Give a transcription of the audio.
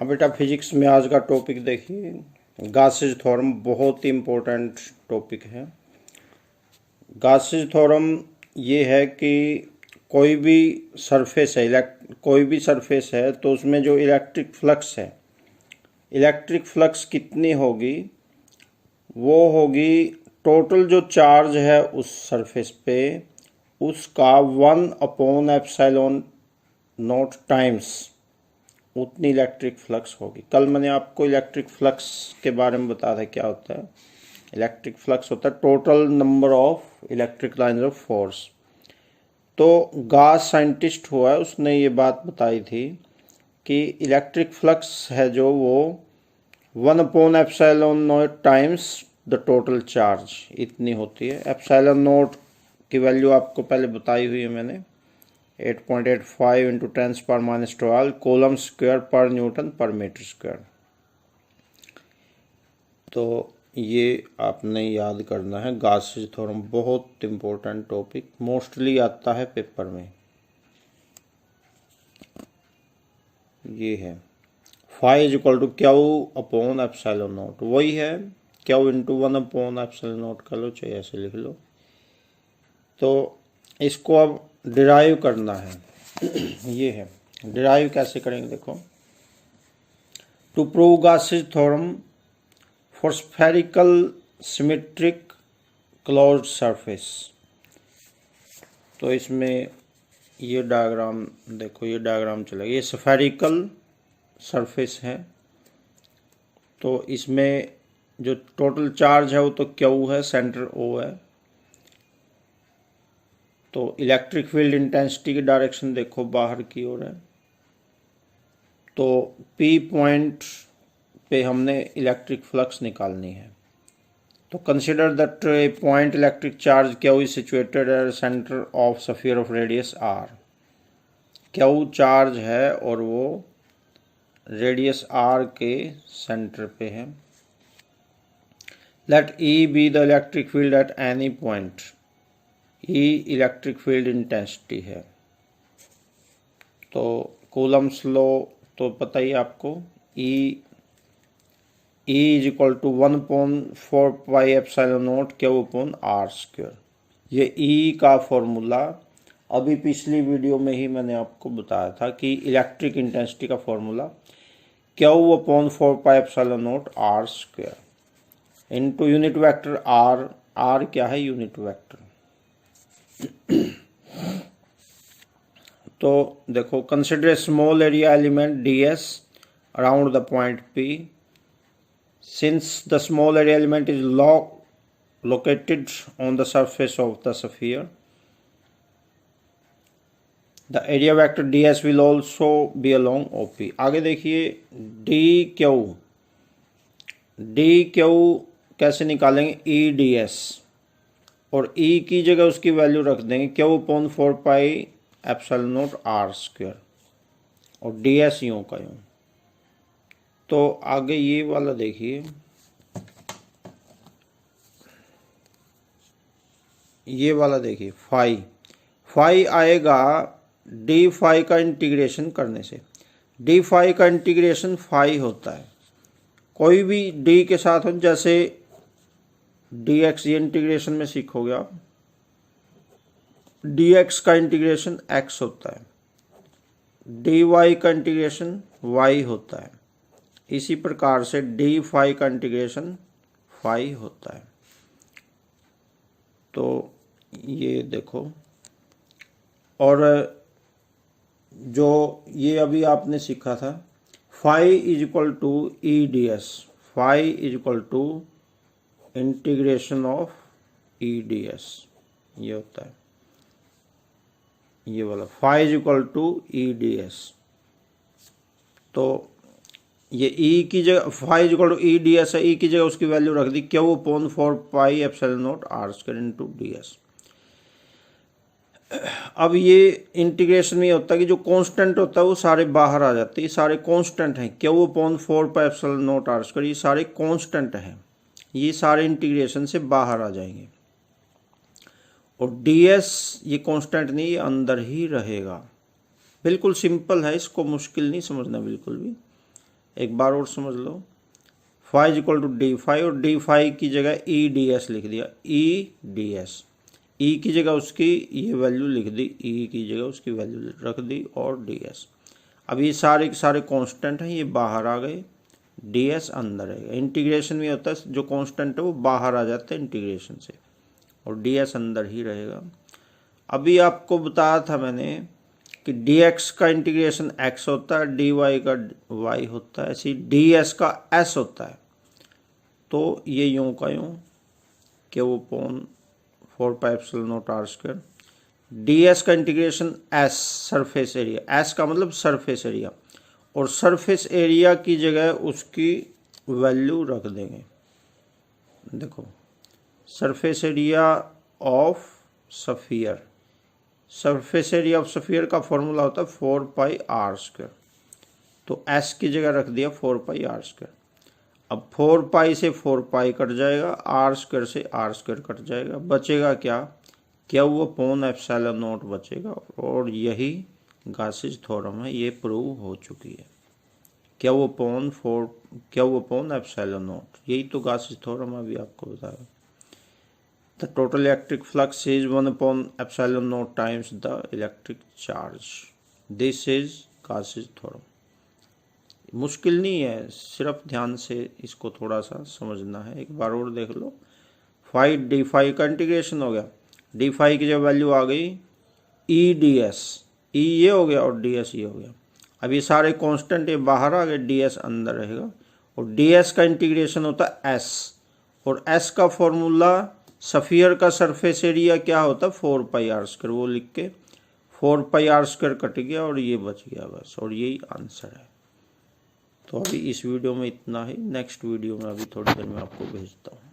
हाँ बेटा, फिजिक्स में आज का टॉपिक देखिए, गॉसेस थ्योरम। बहुत ही इम्पोर्टेंट टॉपिक है। गॉसेस थ्योरम ये है कि कोई भी सरफेस है तो उसमें जो इलेक्ट्रिक फ्लक्स कितनी होगी, वो होगी टोटल जो चार्ज है उस सरफेस पे उसका 1/ε0 टाइम्स उतनी इलेक्ट्रिक फ्लक्स होगी। कल मैंने आपको इलेक्ट्रिक फ्लक्स के बारे में बताया था क्या होता है। इलेक्ट्रिक फ्लक्स होता है total number of electric lines of force. तो गॉस साइंटिस्ट हुआ है, उसने ये बात बताई थी कि इलेक्ट्रिक फ्लक्स है जो वो 1/ε0 टाइम्स द टोटल चार्ज इतनी होती है। ε0 की वैल्यू आपको पहले बताई हुई है मैंने, 8.85 इंटू 10⁻⁻12 कूलम स्क्वायर पर न्यूटन पर मीटर स्क्वायर। तो ये आपने याद करना है। गॉसेस थ्योरम बहुत इम्पोर्टेंट टॉपिक, मोस्टली आता है पेपर में। ये है phi is equal to Q/ε0, वही है Q इंटू 1/ε0 कर लो, चाहे ऐसे लिख लो। तो इसको अब डिराइव करना है। ये है डिराइव कैसे करेंगे, देखो। To prove Gauss's theorem for spherical symmetric closed surface. तो इसमें ये डायग्राम देखो, ये डायग्राम चलेगा। ये स्फेरिकल सरफेस है, तो इसमें जो टोटल चार्ज है वो तो Q है, सेंटर O है। तो इलेक्ट्रिक फील्ड इंटेंसिटी की डायरेक्शन देखो बाहर की ओर है। तो P पॉइंट पे हमने इलेक्ट्रिक फ्लक्स निकालनी है। तो consider that a point electric charge Q is situated at centre of sphere of radius R। Q charge है और वो रेडियस R के सेंटर पे है। Let E be the electric field at any point. E electric field intensity है। तो Coulomb's law तो पता ही आपको, E is equal to 1/4πε0 Q/r²। ये E का फॉर्मूला अभी पिछली वीडियो में ही मैंने आपको बताया था कि इलेक्ट्रिक इंटेंसिटी का formula Q/4πε0 r²। Into unit vector R। R क्या है? Unit vector. तो देखो, consider a small area element ds around the point P। Since the small area element is located on the surface of the sphere, the area vector ds will also be along OP। आगे देखिए, dq कैसे निकालेंगे? EdS, और E की जगह उसकी value रख देंगे Q/4πε0 r², और ds यूं का यूं। तो आगे ये वाला देखिए, ये वाला देखिए, फाई आएगा डी फाई का इंटीग्रेशन करने से। डी फाई का इंटीग्रेशन फाई होता है। कोई भी डी के साथ हो, जैसे dx, ये इंटीग्रेशन में सीखोगे आप। dx का इंटीग्रेशन x होता है, dy का इंटीग्रेशन y होता है। इसी प्रकार से डी फाई का इंटीग्रेशन फाई होता है। तो ये देखो, और जो ये अभी आपने सीखा था, phi is equal to EdS। Phi is equal to integration of EdS, ये होता है। ये वाला phi is equal to EdS। तो ये E की जगह phi is equal to EdS है, E की जगह उसकी वैल्यू रख दी Q/4πε0 r² इंटू ds। अब ये इंटीग्रेशन में होता है कि जो कांस्टेंट होता है वो सारे बाहर आ जाते हैं। ये सारे कांस्टेंट हैं, Q/4πε0 r², ये सारे कांस्टेंट हैं। ये सारे इंटीग्रेशन से बाहर आ जाएंगे। और ds ये कांस्टेंट नहीं, ये अंदर ही रहेगा। बिल्कुल सिंपल है, इसको मुश्किल नहीं समझना बिल्कुल भी। एक बार और समझ लो, phi equal to D phi, और डी फाई की जगह ई डी एस लिख दिया, ई डी एस, ई की जगह उसकी ये वैल्यू लिख दी, ई की जगह उसकी वैल्यू रख दी, और डी एस। अब ये सारे के सारे कांस्टेंट हैं, ये बाहर आ गए, डी एस अंदर रहेगा। इंटीग्रेशन में होता है जो कांस्टेंट है वो बाहर आ जाते हैं इंटीग्रेशन से, और डी एस अंदर ही रहेगा। अभी आपको बताया था मैंने कि डी एक्स का इंटीग्रेशन एक्स होता है, डी वाई का वाई होता है, ऐसी डी एस का एस होता है। तो ये यूं का यूं कि वो पॉन 4πε0r²। डी एस का integration S surface area, S का मतलब सरफेस एरिया, और सरफेस एरिया की जगह उसकी वैल्यू रख देंगे। देखो surface area of sphere, surface area of sphere का फॉर्मूला होता है 4πr², तो एस की जगह रख दिया 4πr²। अब 4π से 4π कट जाएगा, r² से r² कट जाएगा, बचेगा क्या, क्या वो अपॉन एप्सिलॉन नॉट बचेगा, और यही गासिस थ्योरम है, ये प्रूव हो चुकी है। क्या वो अपॉन एप्सिलॉन नॉट, यही तो गासिस थ्योरम अभी आपको बताया। The total electric flux is 1 upon epsilon naught times the electric charge, this is Gauss's theorem. मुश्किल नहीं है, सिर्फ ध्यान से इसको थोड़ा सा समझना है। एक बार और देख लो, फाई डी फाई का इंटीग्रेशन हो गया, डी फाई की जब वैल्यू आ गई ई डी एस, ई ये हो गया और डी एस ये हो गया। अब ये सारे कांस्टेंट ये बाहर आ गए, डी एस अंदर रहेगा, और डी एस का इंटीग्रेशन होता है एस, और एस का फॉर्मूला सफियर का सरफेस एरिया क्या होता है 4πr², वो लिख के 4πr² कट गया और ये बच गया बस, और यही आंसर है। तो अभी इस वीडियो में इतना ही, नेक्स्ट वीडियो में अभी थोड़ी देर में आपको भेजता हूँ।